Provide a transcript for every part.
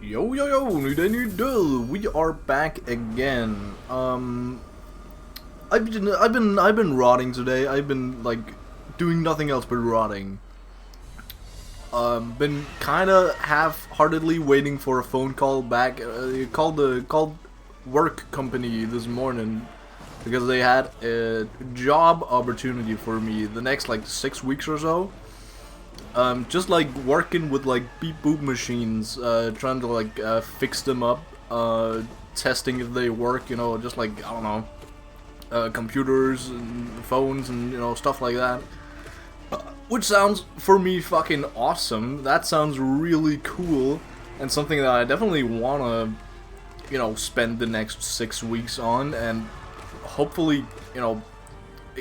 Yo yo yo, we are back again. I've been rotting today. I've been like doing nothing else but rotting. Been kinda half-heartedly waiting for a phone call back. Called work company this morning because they had a job opportunity for me the next like 6 weeks or so. Just like working with like beep boop machines, trying to like fix them up, testing if they work, just like, I don't know, computers and phones and, stuff like that. Which sounds, for me, fucking awesome. That sounds really cool, and something that I definitely wanna, spend the next 6 weeks on, and hopefully,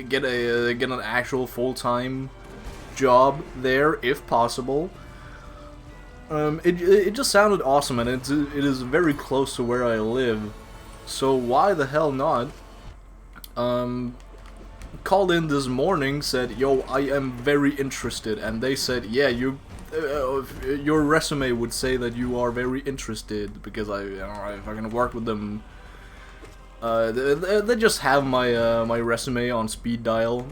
get an actual full-time job there if possible. It just sounded awesome, and it is very close to where I live, so why the hell not? Called in this morning, said, yo, I am very interested, and they said, yeah, your resume would say that you are very interested, because I fucking worked with them. They just have my resume on speed dial.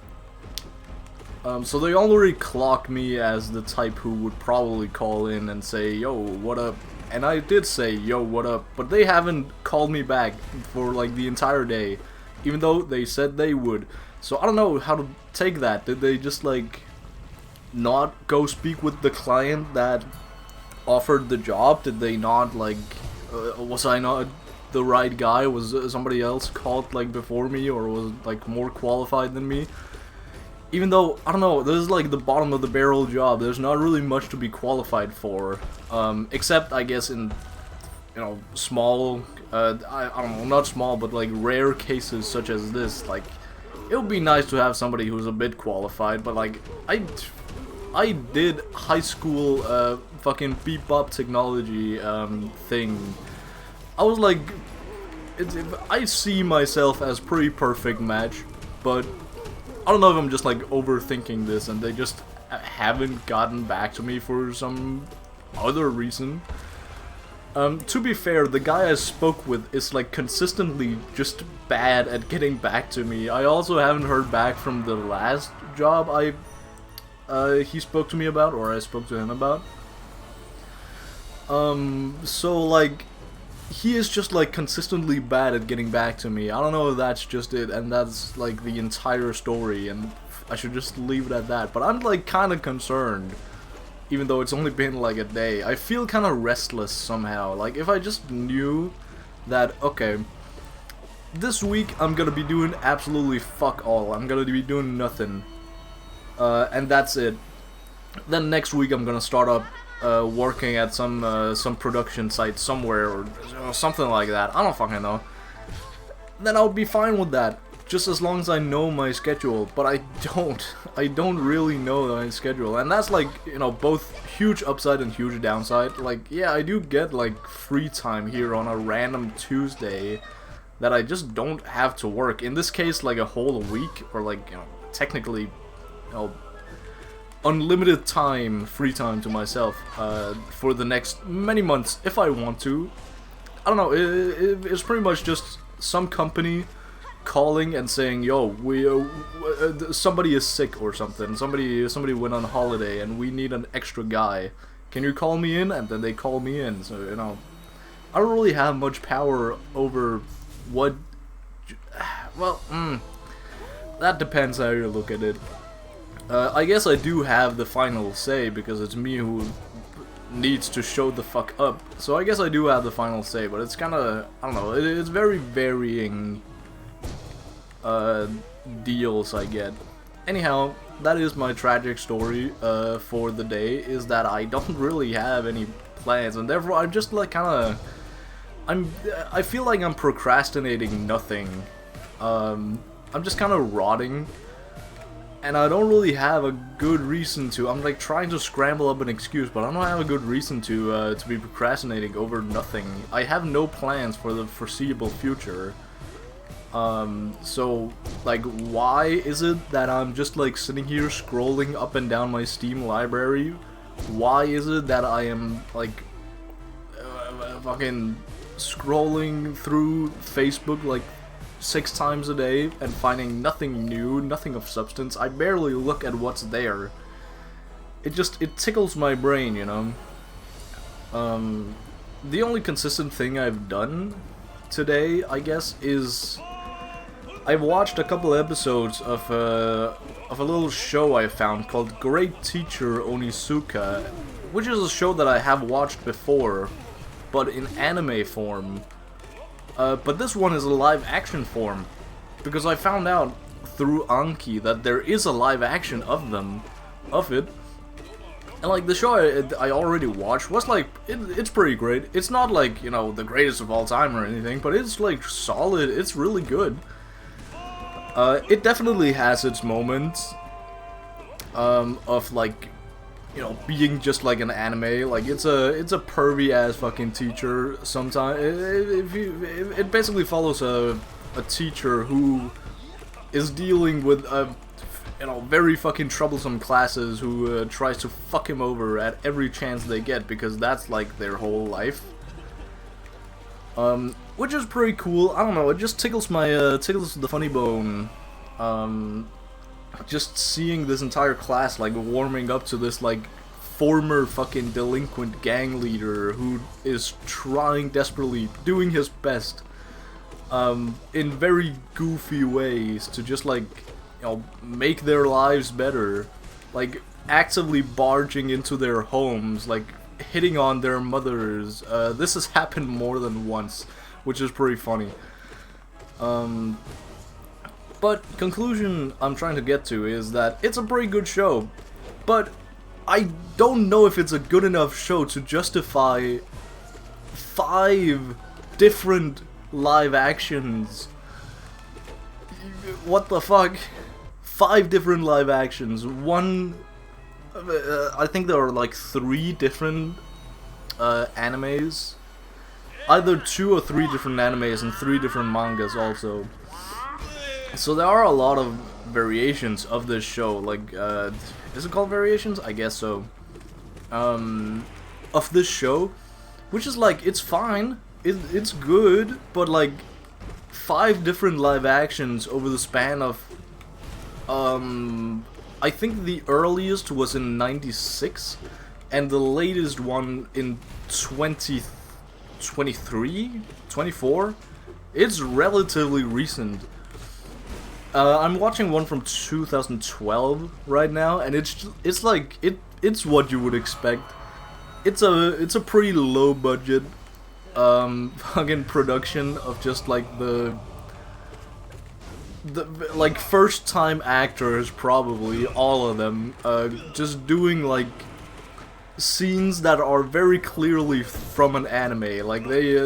So they already clocked me as the type who would probably call in and say, yo, what up? And I did say, yo, what up? But they haven't called me back for like the entire day, even though they said they would. So I don't know how to take that. Did they just like not go speak with the client that offered the job? Did they not like, was I not the right guy? Was somebody else called like before me, or was like more qualified than me? Even though, I don't know, this is like the bottom of the barrel job, there's not really much to be qualified for. Except, I guess, in, small, I don't know, not small, but like rare cases such as this. Like, it would be nice to have somebody who's a bit qualified, but like, I did high school, fucking bebop technology, thing. I was like, I see myself as pretty perfect match, but I don't know if I'm just like overthinking this and they just haven't gotten back to me for some other reason. To be fair, the guy I spoke with is like consistently just bad at getting back to me. I also haven't heard back from the last job he spoke to me about, or I spoke to him about. So like, he is just like consistently bad at getting back to me. I don't know if that's just it, and that's like the entire story, and I should just leave it at that. But I'm like kind of concerned, even though it's only been like a day. I feel kind of restless somehow. Like, if I just knew that, okay, this week I'm gonna be doing absolutely fuck all. I'm gonna be doing nothing, and that's it. Then next week I'm gonna start up working at some production site somewhere, or something like that. I don't fucking know. Then I'll be fine with that, just as long as I know my schedule. But I don't really know my schedule, and that's like, both huge upside and huge downside. Like, yeah, I do get like free time here on a random Tuesday that I just don't have to work. In this case, like a whole week, or like, technically, unlimited time, free time to myself, for the next many months, if I want to. I don't know, it's pretty much just some company calling and saying, yo, somebody is sick or something, somebody went on holiday and we need an extra guy. Can you call me in? And then they call me in, so, I don't really have much power over what, well, that depends how you look at it. I guess I do have the final say, because it's me who needs to show the fuck up. So I guess I do have the final say, but it's kinda, I don't know, it's very varying deals I get. Anyhow, that is my tragic story for the day, is that I don't really have any plans, and therefore I'm just like kinda, I feel like I'm procrastinating nothing. I'm just kinda rotting. And I don't really have a good reason to. I'm like trying to scramble up an excuse, but I don't have a good reason to be procrastinating over nothing. I have no plans for the foreseeable future. So, like, why is it that I'm just like sitting here scrolling up and down my Steam library? Why is it that I am like fucking scrolling through Facebook like 6 times a day and finding nothing new, nothing of substance. I barely look at what's there. It tickles my brain, you know. The only consistent thing I've done today, I guess, is I've watched a couple episodes of a little show I found called Great Teacher Onizuka, which is a show that I have watched before, but in anime form. But this one is a live action form, because I found out through Anki that there is a live action of it. And like the show I already watched was like, it's pretty great. It's not like, you know, the greatest of all time or anything, but it's like solid, it's really good. It definitely has its moments of like, you know, being just like an anime. Like it's a pervy ass fucking teacher sometimes. It basically follows a teacher who is dealing with you know, very fucking troublesome classes who tries to fuck him over at every chance they get, because that's like their whole life. Which is pretty cool. I don't know, it just tickles my tickles the funny bone. Just seeing this entire class like warming up to this like former fucking delinquent gang leader who is trying desperately, doing his best in very goofy ways to just like, you know, make their lives better, like actively barging into their homes, like hitting on their mothers. This has happened more than once, which is pretty funny. But conclusion I'm trying to get to is that it's a pretty good show, but I don't know if it's a good enough show to justify 5 different live actions. What the fuck? 5 different live actions. One, I think there are like 3 different animes. Either 2 or 3 different animes and 3 different mangas also. So there are a lot of variations of this show. Like, is it called variations? I guess so. Of this show, which is like, it's fine. It's good, but like 5 different live actions over the span of I think the earliest was in 96 and the latest one in 2023, 24. It's relatively recent. I'm watching one from 2012 right now, and it's like it's what you would expect. It's a pretty low budget fucking production of just like the like first time actors, probably all of them, just doing like scenes that are very clearly from an anime. Like they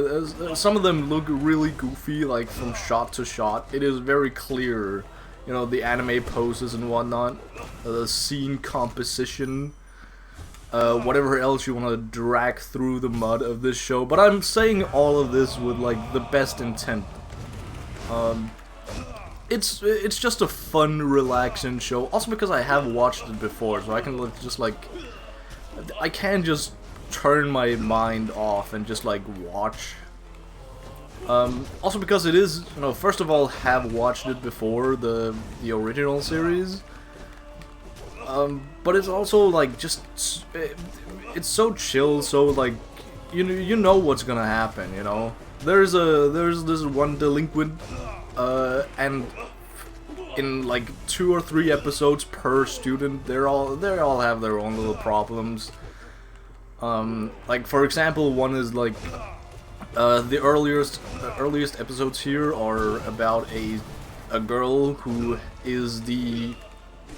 some of them look really goofy, like from shot to shot. It is very clear, you know, the anime poses and whatnot, the scene composition, whatever else you want to drag through the mud of this show. But I'm saying all of this with like the best intent. It's just a fun, relaxing show. Also because I have watched it before, so I can just like, I can just turn my mind off and just like watch. Also because it is, you know, first of all, have watched it before, the original series. But it's also like just, it's so chill, so like, you know what's gonna happen, you know. There's this one delinquent, and in like 2 or 3 episodes per student, they all have their own little problems. Like for example, one is like, the earliest episodes here are about a girl who is the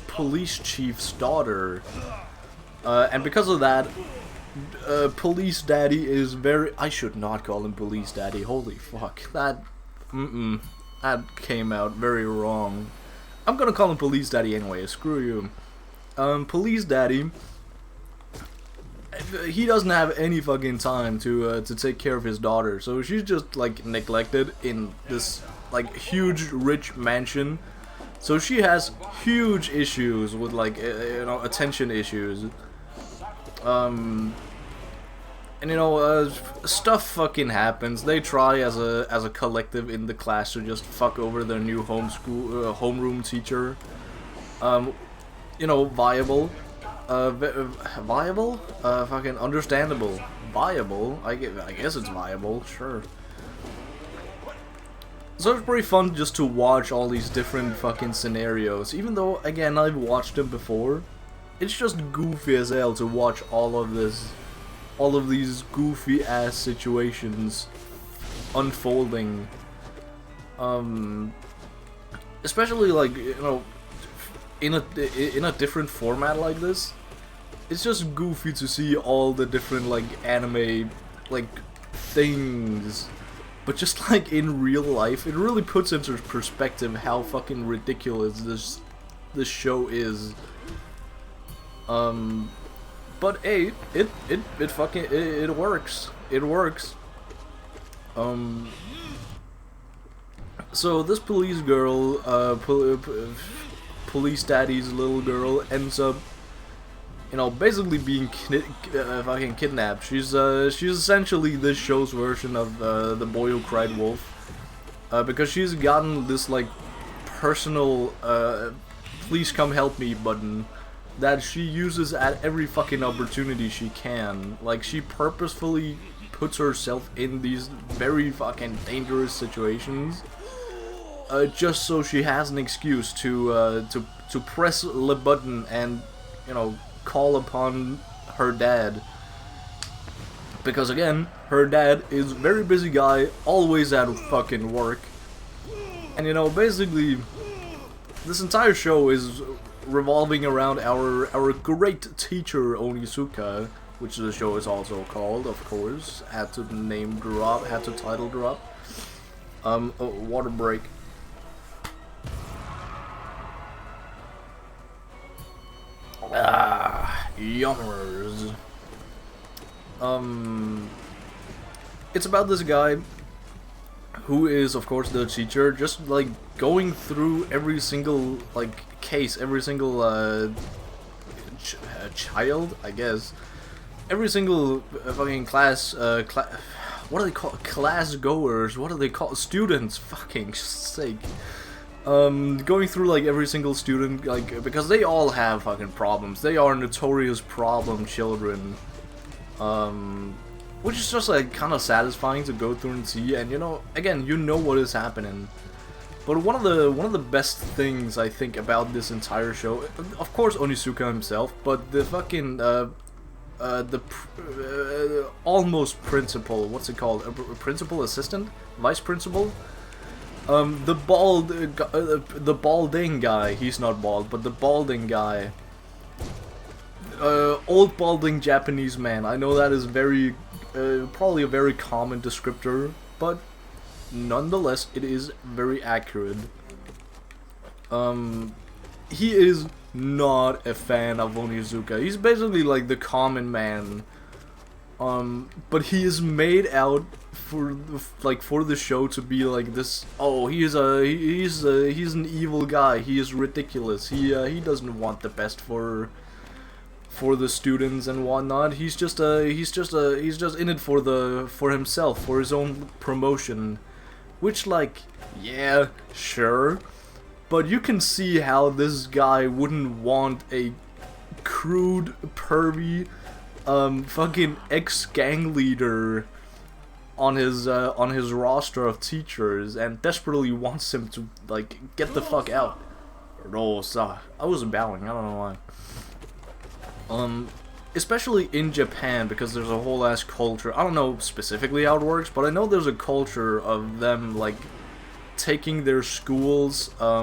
police chief's daughter, and because of that, police daddy is very, I should not call him police daddy, holy fuck, that came out very wrong. I'm gonna call him police daddy anyway, screw you. Police daddy, he doesn't have any fucking time to take care of his daughter, so she's just like neglected in this like huge rich mansion. So she has huge issues with like, you know, attention issues. And you know, stuff fucking happens. They try as a collective in the class to just fuck over their new homeroom teacher. You know, viable. Viable? Fucking understandable. Viable? I guess it's viable, sure. So it's pretty fun just to watch all these different fucking scenarios. Even though, again, I've watched them before. It's just goofy as hell to watch all of these goofy ass situations unfolding. Especially like, you know, in a different format like this. It's just goofy to see all the different like anime like things. But just like in real life, it really puts into perspective how fucking ridiculous this show is. But hey, it works. It works. So this police girl, police daddy's little girl ends up, you know, basically being fucking kidnapped. She's essentially this show's version of The Boy Who Cried Wolf, because she's gotten this like personal please come help me button that she uses at every fucking opportunity she can. Like, she purposefully puts herself in these very fucking dangerous situations, just so she has an excuse to press the button and, you know, call upon her dad. Because again, her dad is a very busy guy, always at fucking work. And you know, basically, this entire show is revolving around our great teacher Onizuka, which the show is also called, of course. Had to name drop, had to title drop. Water break. Yummers. It's about this guy who is, of course, the teacher, just like going through every single like case, every single child, I guess, every single fucking class, what do they call class goers? What do they call students? Fucking sake. Going through like every single student, like, because they all have fucking problems. They are notorious problem children. Which is just like kind of satisfying to go through and see, and you know, again, you know what is happening. But one of the best things I think about this entire show, of course, Onizuka himself, but the fucking almost principal, what's it called? Principal assistant, vice principal. The balding guy. He's not bald, but the balding guy. Old balding Japanese man. I know that is very, probably a very common descriptor, but nonetheless, it is very accurate. He is not a fan of Onizuka. He's basically like the common man. But he is made out for the show to be like this. Oh, he's an evil guy. He is ridiculous. He doesn't want the best for the students and whatnot. He's just in it for himself, for his own promotion. Which, like, yeah, sure. But you can see how this guy wouldn't want a crude, pervy, fucking ex-gang leader on his roster of teachers, and desperately wants him to, like, get the fuck out. Rosa. I wasn't bowing, I don't know why. Especially in Japan, because there's a whole ass culture. I don't know specifically how it works, but I know there's a culture of them, like, taking their schools, I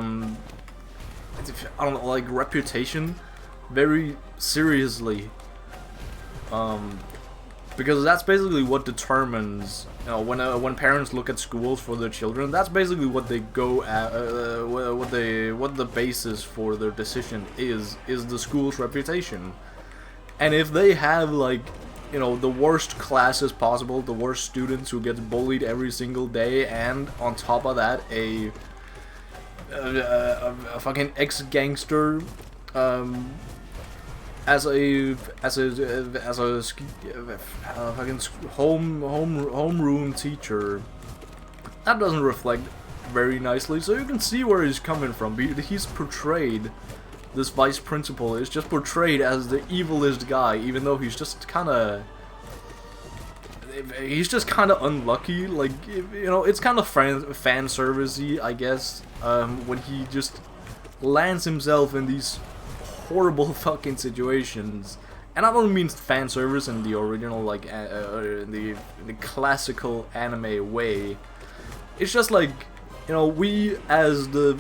don't know, like, reputation very seriously. Because that's basically what determines, you know, when parents look at schools for their children, that's basically what they go at, what the basis for their decision is the school's reputation. And if they have, like, you know, the worst classes possible, the worst students who get bullied every single day, and on top of that, a fucking ex-gangster, as a fucking homeroom teacher, that doesn't reflect very nicely. So you can see where he's coming from. He's portrayed, this vice principal is just portrayed as the evilest guy, even though he's just kind of unlucky. Like, you know, it's kind of fan servicey, I guess, when he just lands himself in these horrible fucking situations. And I don't mean fan service in the original, like, in the classical anime way. It's just like, you know, we as the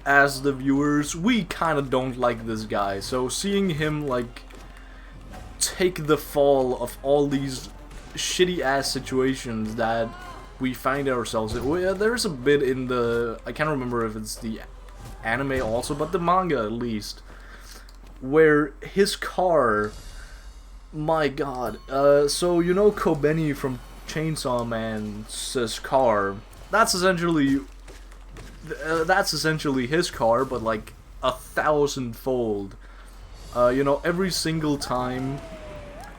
viewers, we kind of don't like this guy. So seeing him, like, take the fall of all these shitty ass situations that we find ourselves in. Well, there's a bit in the, I can't remember if it's the anime also, but the manga at least, where his car, my god, so you know Kobeni from Chainsaw Man's car, that's essentially his car, but like 1,000-fold. You know, every single time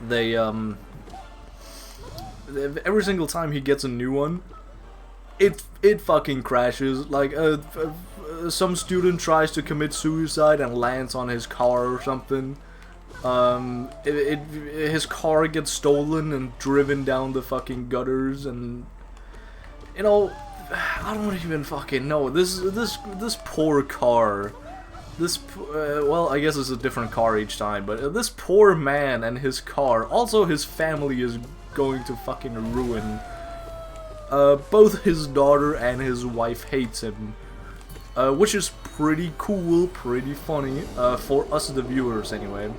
they every single time he gets a new one, it fucking crashes. Like, some student tries to commit suicide and lands on his car or something. His car gets stolen and driven down the fucking gutters, and, you know, I don't even fucking know. This poor car. Well, I guess it's a different car each time, but this poor man and his car, also his family is going to fucking ruin. Both his daughter and his wife hates him, which is pretty cool, pretty funny, for us the viewers anyway.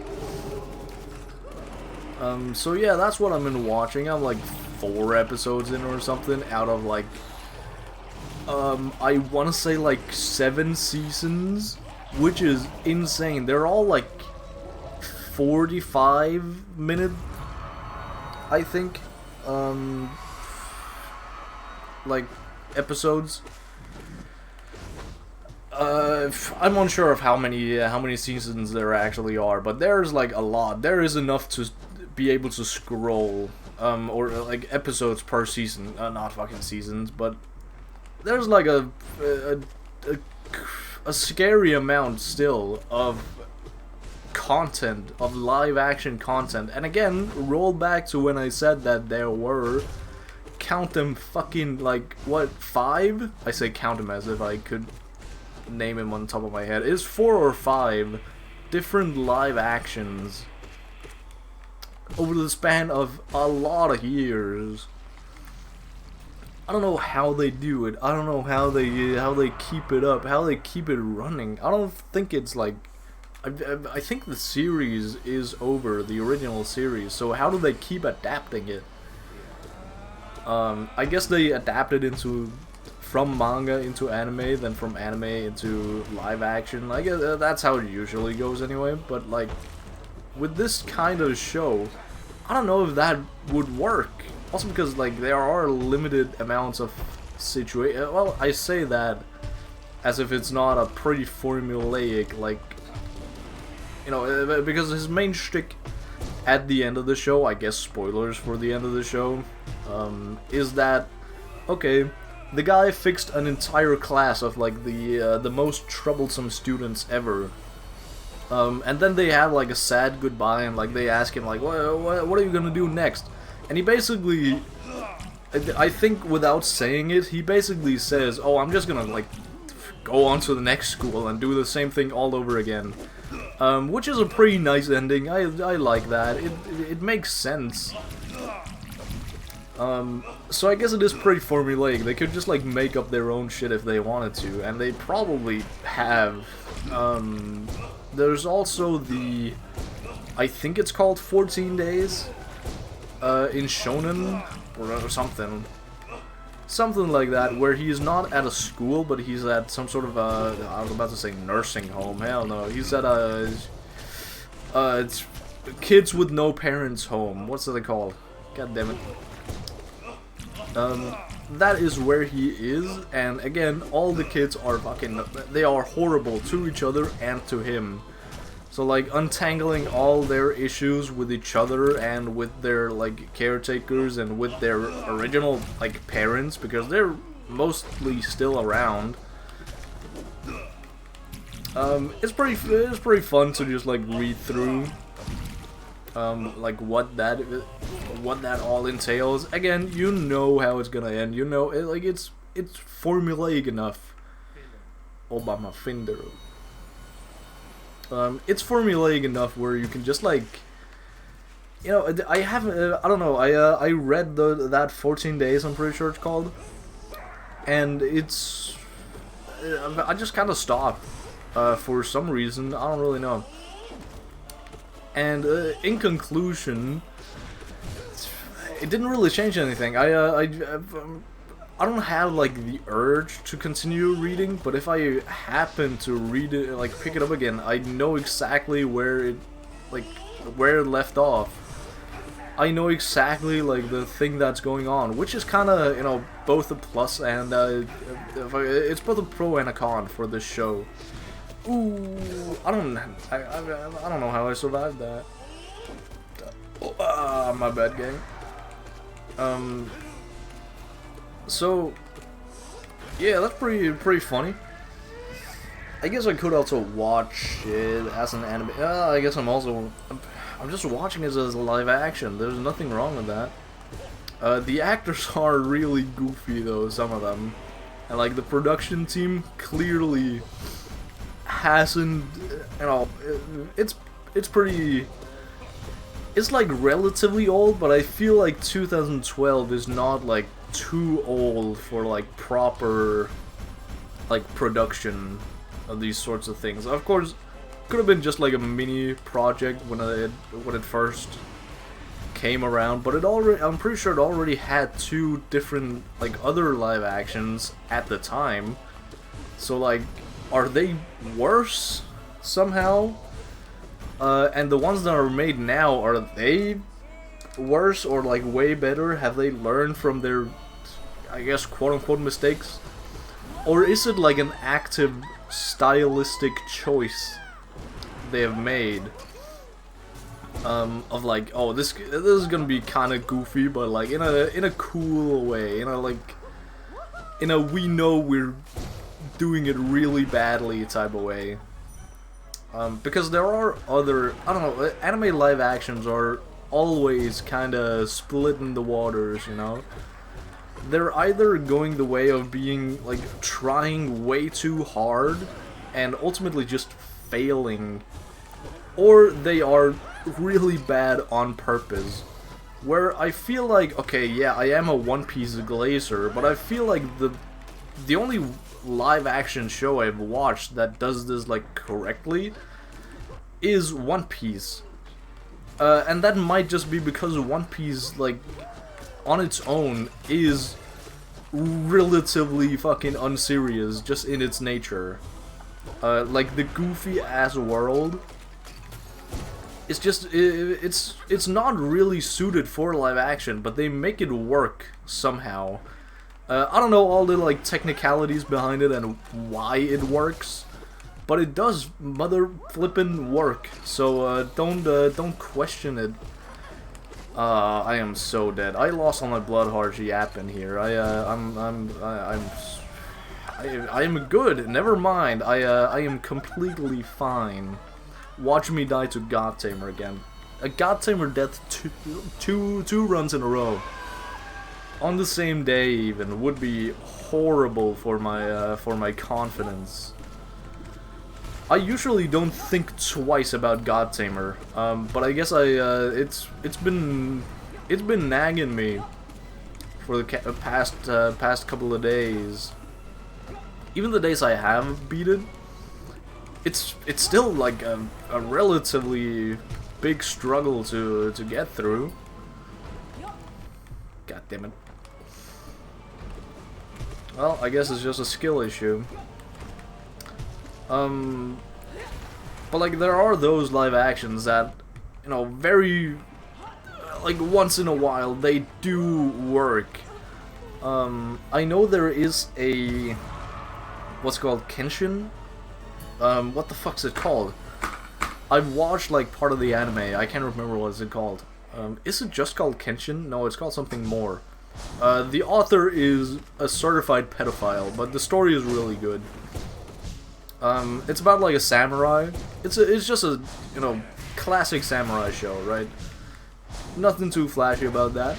So yeah, that's what I've been watching. I'm like 4 episodes in or something out of like, I want to say like 7 seasons, which is insane. They're all like 45-minute, I think, like, episodes. I'm unsure of how many seasons there actually are, but there's like a lot. There is enough to be able to scroll, or like episodes per season, not fucking seasons, but there's like a scary amount still of content, of live action content. And again, roll back to when I said that there were, count them, fucking like, what, 5? I say count them as if I could name him on top of my head. It's 4 or 5 different live actions over the span of a lot of years. I don't know how they do it. I don't know how they keep it up, how they keep it running. I don't think it's like, I think the series is over, the original series, so how do they keep adapting it? I guess they adapted from manga into anime, then from anime into live action. I guess that's how it usually goes anyway, but like, with this kind of show, I don't know if that would work. Also because, like, there are limited amounts of well, I say that as if it's not a pretty formulaic, like, you know, because his main shtick at the end of the show, I guess spoilers for the end of the show, is that, okay, the guy fixed an entire class of, like, the most troublesome students ever, and then they have, like, a sad goodbye, and, like, they ask him, like, what are you gonna do next? And he basically, I think without saying it, he basically says, oh, I'm just gonna, like, go on to the next school and do the same thing all over again. Which is a pretty nice ending. I like that. It makes sense. So I guess it is pretty formulaic. They could just, like, make up their own shit if they wanted to, and they probably have. There's also the, I think it's called 14 Days, in Shonen, or something. Something like that, where he's not at a school, but he's at some sort of I was about to say nursing home. Hell no, he's at it's kids with no parents home. What's it called? God damn it. That is where he is, and again, all the kids are fucking, they are horrible to each other and to him. So like untangling all their issues with each other and with their like caretakers and with their original like parents, because they're mostly still around. It's pretty fun to just like read through like what that all entails. Again, you know how it's gonna end. You know it's formulaic enough. Obama Finder. It's formulaic enough where you can just like, you know, I haven't, I don't know, I read that 14 Days, I'm pretty sure it's called, and it's, I just kind of stopped, for some reason, I don't really know, and, in conclusion, it didn't really change anything. I don't have like the urge to continue reading, but if I happen to read it, like pick it up again, I know exactly where it left off. I know exactly like the thing that's going on, which is kind of, you know, both a plus and it's both a pro and a con for this show. Ooh, I don't know how I survived that. My bad, gang. So, yeah, that's pretty funny. I guess I could also watch it as an anime. I guess I'm just watching it as a live action. There's nothing wrong with that. The actors are really goofy though, some of them, and like the production team clearly hasn't, you know, it's pretty. It's like relatively old, but I feel like 2012 is not like too old for like proper like production of these sorts of things. Of course, could have been just like a mini project when it first came around, but I'm pretty sure it already had 2 different like other live actions at the time. So like, are they worse somehow? And the ones that are made now, are they worse or like way better? Have they learned from their, I guess, quote-unquote mistakes? Or is it like an active stylistic choice they have made? Of like, oh, this is gonna be kind of goofy, but like in a cool way, in a we know we're doing it really badly type of way. Because there are other, I don't know, anime live actions are always kind of split in the waters, you know? They're either going the way of being, like, trying way too hard and ultimately just failing, or they are really bad on purpose. Where I feel like, okay, yeah, I am a One Piece glazer, but I feel like the only live action show I've watched that does this like correctly is One Piece, and that might just be because One Piece, like, on its own is relatively fucking unserious just in its nature. Like the goofy ass world, it's just it's not really suited for live action, but they make it work somehow. I don't know all the like technicalities behind it and why it works, but it does mother flippin' work. So don't question it. I am so dead. I lost all my blood hearts yapping here. I am good. Never mind. I am completely fine. Watch me die to God Tamer again. A God Tamer death two runs in a row on the same day even would be horrible for my confidence. I usually don't think twice about God Tamer, but I guess it's been nagging me for the past couple of days. Even the days I have beat it, it's still like a relatively big struggle to get through. God damn it. Well, I guess it's just a skill issue. But like there are those live actions that, you know, very like once in a while they do work. I know there is a what's called Kenshin. What the fuck's it called? I've watched like part of the anime. I can't remember what it's called. Is it just called Kenshin? No, it's called something more. The author is a certified pedophile, but the story is really good. It's about like a samurai. It's just a, you know, classic samurai show, right? Nothing too flashy about that.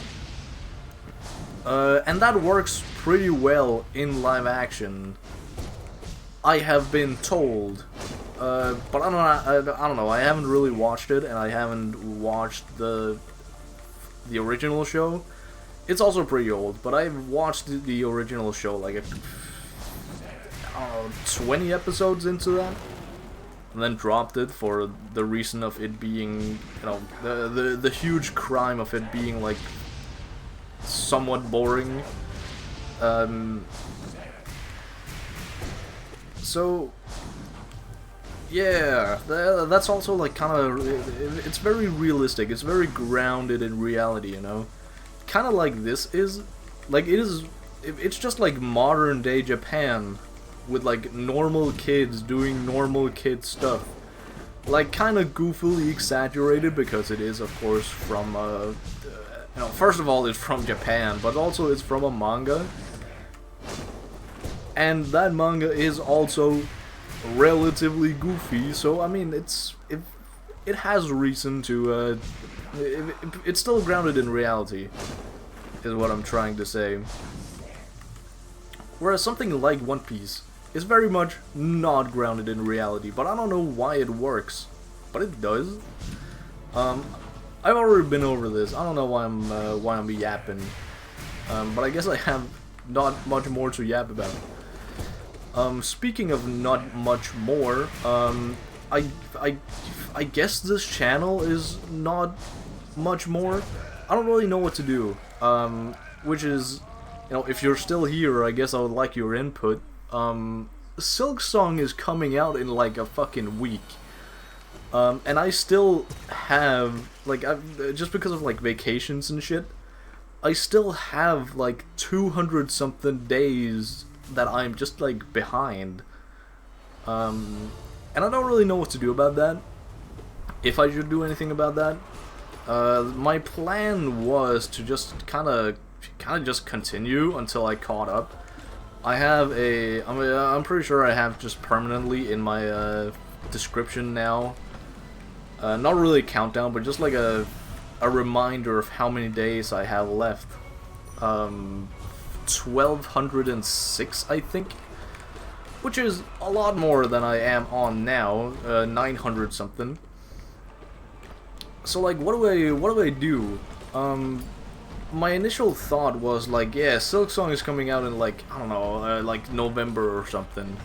And that works pretty well in live action, I have been told. But I don't know. I haven't really watched it, and I haven't watched the original show. It's also pretty old, but I've watched the original show like 20 episodes into that, and then dropped it for the reason of it being, you know, the huge crime of it being like somewhat boring. So yeah, that's also like kind of, it's very realistic. It's very grounded in reality, you know. Kind of like this is, like it's just like modern day Japan with like normal kids doing normal kid stuff. Like kind of goofily exaggerated because it is, of course, from you know, first of all, it's from Japan, but also it's from a manga. And that manga is also relatively goofy, so I mean, it has reason to, it's still grounded in reality, is what I'm trying to say. Whereas something like One Piece is very much not grounded in reality, but I don't know why it works, but it does. I've already been over this. I don't know why I'm yapping, but I guess I have not much more to yap about. Speaking of not much more, I guess this channel is not much more. I don't really know what to do. Which is, you know, if you're still here, I guess I would like your input. Silksong is coming out in like a fucking week. And I still have, like, just because of, like, vacations and shit, I still have, like, 200-something days that I'm just, like, behind. And I don't really know what to do about that. If I should do anything about that. My plan was to just kind of just continue until I caught up. I have I'm pretty sure I have just permanently in my, description now. Not really a countdown, but just like a reminder of how many days I have left. 1206, I think, which is a lot more than I am on now. 900 something. So like, what do I do? My initial thought was like, yeah, Silksong is coming out in like, I don't know, like November or something.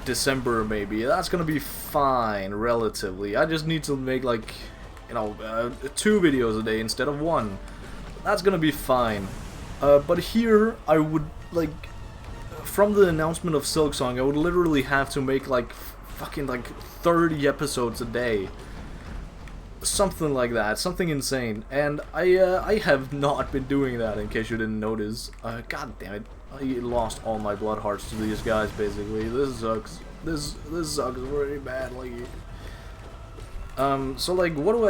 December maybe. That's gonna be fine, relatively. I just need to make like, you know, 2 videos a day instead of 1. That's gonna be fine. But here, I would, like, from the announcement of Silksong, I would literally have to make like, fucking like 30 episodes a day. Something like that, something insane. And I have not been doing that, in case you didn't notice. God damn it. I lost all my blood hearts to these guys, basically. This sucks. This sucks really badly. So like, what do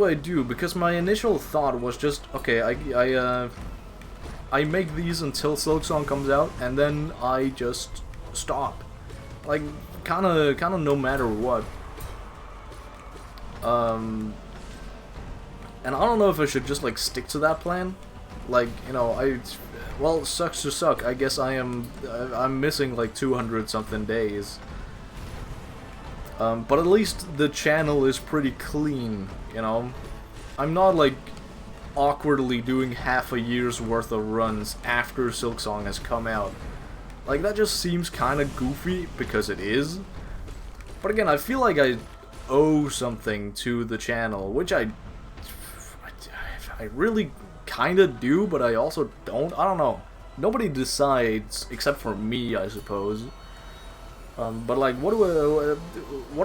I do? Because my initial thought was just, okay, I make these until Silksong comes out, and then I just stop. Like, kinda no matter what. And I don't know if I should just like stick to that plan. Like, you know, well, sucks to suck. I guess I'm missing like 200 something days. But at least the channel is pretty clean, you know. I'm not like awkwardly doing half a year's worth of runs after Silksong has come out. Like, that just seems kind of goofy, because it is. But again, I feel like I owe something to the channel, which I really kind of do, but I also don't. I don't know. Nobody decides except for me, I suppose. But like, what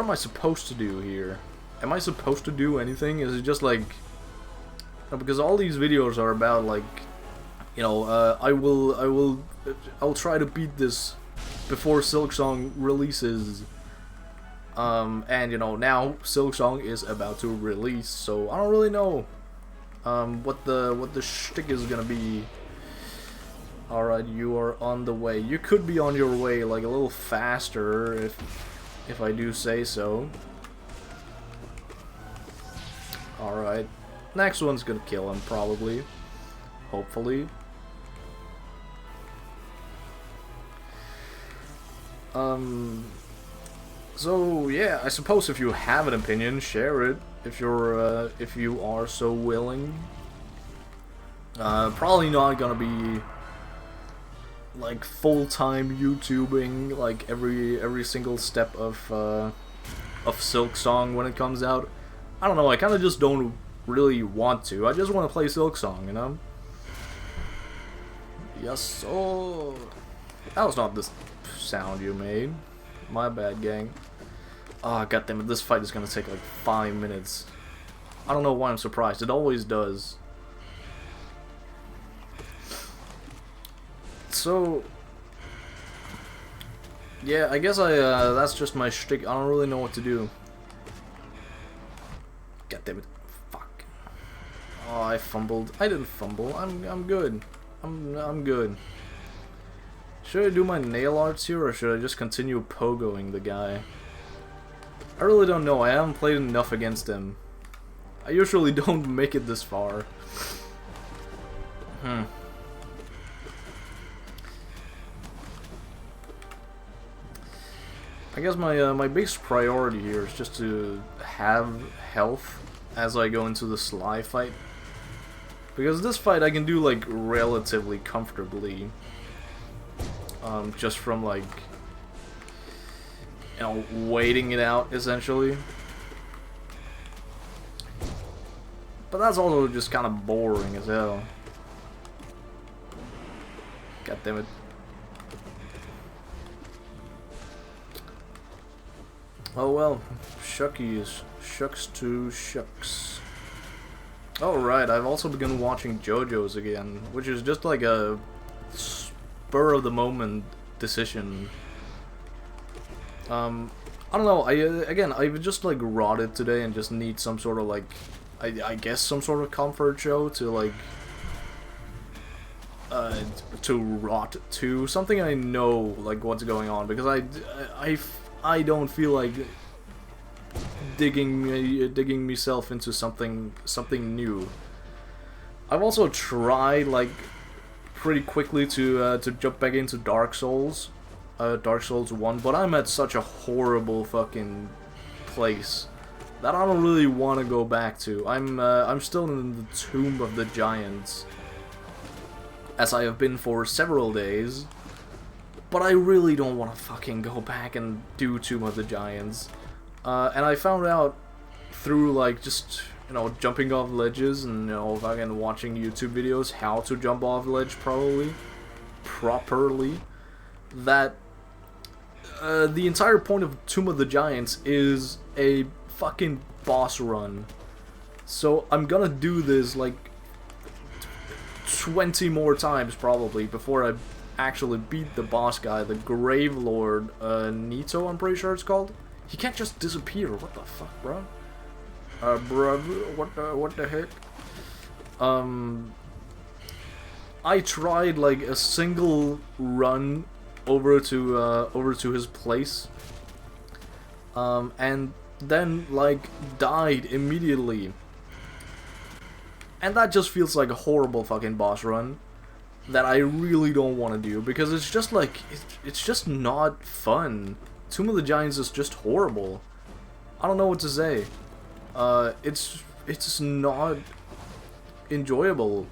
am I supposed to do here? Am I supposed to do anything? Is it just like, because all these videos are about like, you know, I'll try to beat this before Silksong releases. And you know, now Silksong is about to release, so I don't really know what the shtick is gonna be. Alright, you are on the way. You could be on your way like a little faster if I do say so. Alright. Next one's gonna kill him, probably. Hopefully. So yeah, I suppose if you have an opinion, share it if you are so willing. Probably not gonna be like full-time YouTubing like every single step of Silksong when it comes out. I don't know, I kind of just don't really want to. I just want to play Silksong, you know? Yes, so that was not the sound you made. My bad, gang. Ah, oh, goddammit, this fight is gonna take like 5 minutes. I don't know why I'm surprised. It always does. So yeah, I guess that's just my shtick. I don't really know what to do. God damn it! Fuck! Oh, I fumbled. I didn't fumble. I'm good. I'm good. Should I do my nail arts here, or should I just continue pogoing the guy? I really don't know. I haven't played enough against him. I usually don't make it this far. I guess my biggest priority here is just to have health as I go into the Sly fight. Because this fight I can do like relatively comfortably. Just from like, you know, waiting it out essentially. But that's also just kind of boring as hell. God damn it. Oh well, shuckies. Shucks to shucks. Oh right, I've also begun watching JoJo's again, which is just like a spur of the moment decision. I don't know, I've just like rotted today and just need some sort of like, I guess some sort of comfort show to like, to rot to. Something I know like what's going on, because I don't feel like digging myself into something new. I've also tried like pretty quickly to jump back into Dark Souls 1, but I'm at such a horrible fucking place that I don't really want to go back to. I'm still in the Tomb of the Giants, as I have been for several days. But I really don't want to fucking go back and do Tomb of the Giants. And I found out through like just, you know, jumping off ledges and, you know, fucking watching YouTube videos how to jump off ledge properly, that the entire point of Tomb of the Giants is a fucking boss run. So I'm gonna do this like 20 more times probably before I actually beat the boss guy, the Grave Lord, Nito, I'm pretty sure it's called. He can't just disappear. What the fuck, bro? Bruh, what the heck? I tried like a single run over to his place, and then like died immediately, and that just feels like a horrible fucking boss run that I really don't want to do, because it's just like, it's just not fun. Tomb of the Giants is just horrible. I don't know what to say. It's not enjoyable.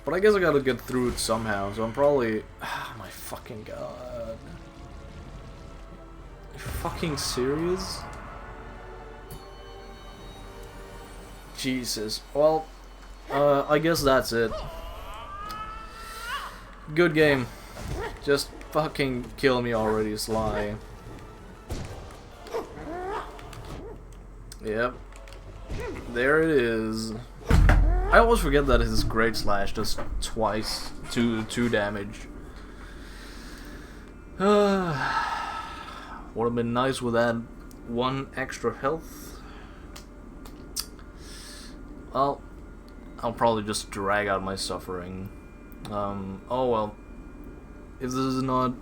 But I guess I gotta get through it somehow, so I'm probably... Oh my fucking god. Are you fucking serious? Jesus. Well, I guess that's it. Good game. Just fucking kill me already, Sly. Yep. There it is. I always forget that his Great Slash does twice, two damage. Would have been nice with that 1 extra health. Well, I'll probably just drag out my suffering. Oh well. If this is not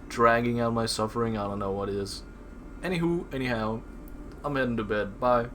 dragging out my suffering, I don't know what is. Anywho, anyhow, I'm heading to bed. Bye.